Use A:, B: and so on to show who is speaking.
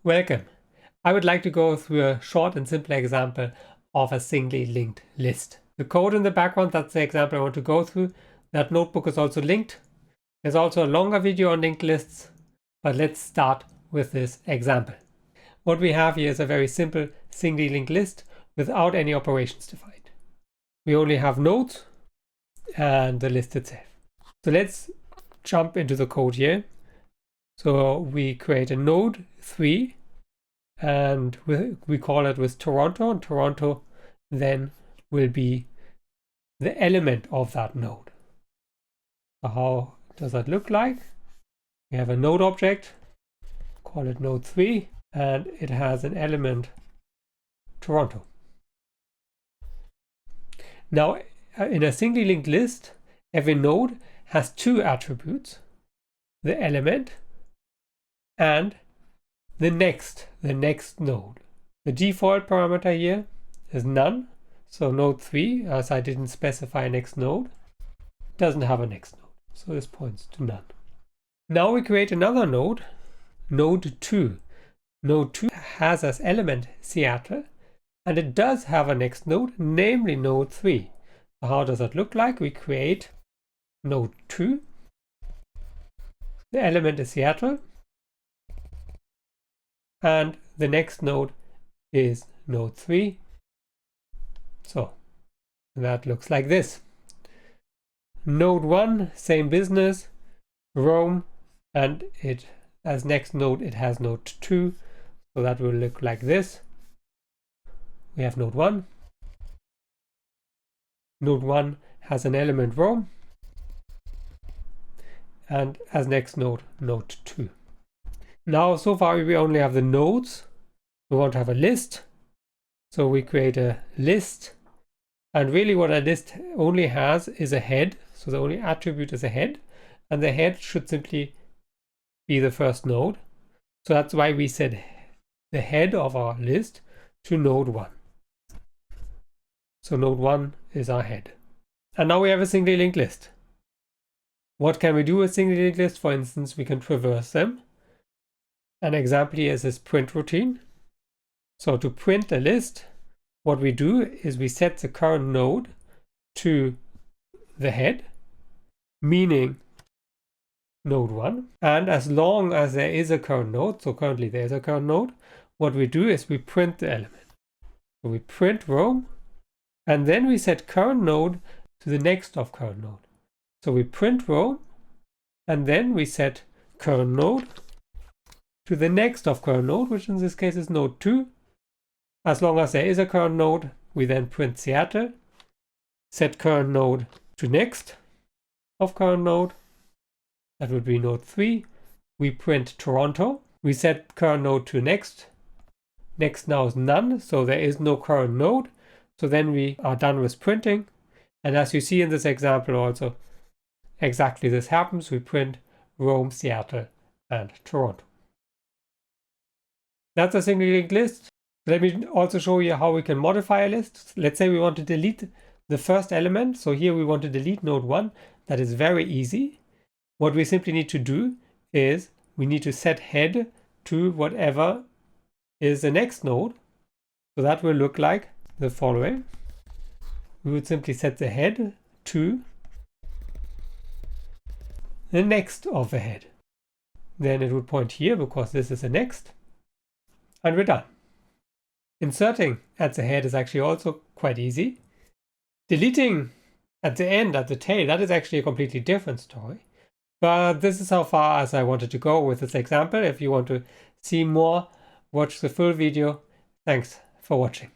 A: Welcome. I would like to go through a short and simple example of a singly linked list. The code in the background, that's the example I want to go through. That notebook is also linked. There's also a longer video on linked lists, but let's start with this example. What we have here is a very simple singly linked list without any operations defined. We only have nodes and the list itself. So let's jump into the code here. So we create a node 3 and we call it with Toronto, and Toronto then will be the element of that node. So how does that look like? We have a node object, call it node 3, and it has an element Toronto. Now in a singly linked list, every node has two attributes: the element and the next node. The default parameter here is none. So node 3, as I didn't specify next node, doesn't have a next node. So this points to none. Now we create another node, node 2. Node 2 has as element Seattle, and it does have a next node, namely node 3. So how does that look like? We create node 2. The element is Seattle, and the next node is node 3. So that looks like this. Node 1, same business, Rome, and it as next node it has node 2. So that will look like this. We have node 1. Node 1 has an element Rome, and as next node, node 2. Now, so far we only have the nodes. We want to have a list. So we create a list. And really what a list only has is a head. So the only attribute is a head. And the head should simply be the first node. So that's why we set the head of our list to node 1. So node 1 is our head. And now we have a singly linked list. What can we do with singly linked list? For instance, we can traverse them. An example here is this print routine. So to print a list, what we do is we set the current node to the head, meaning node 1. And as long as there is a current node, so currently there is a current node, what we do is we print the element. So we print Rome, and then we set current node to the next of current node. So we print Rome, and then we set current node to the next of current node, which in this case is node 2. As long as there is a current node, we then print Seattle, set current node to next of current node. That would be node 3. We print Toronto. We set current node to next. Next now is none, so there is no current node. So then we are done with printing. And as you see in this example also, exactly this happens. We print Rome, Seattle, and Toronto. That's a singly linked list. Let me also show you how we can modify a list. Let's say we want to delete the first element. So here we want to delete node 1. That is very easy. What we simply need to do is we need to set head to whatever is the next node. So that will look like the following. We would simply set the head to the next of the head. Then it would point here because this is the next. And we're done. Inserting at the head is actually also quite easy. Deleting at the end, at the tail, that is actually a completely different story. But this is how far as I wanted to go with this example. If you want to see more, watch the full video. Thanks for watching.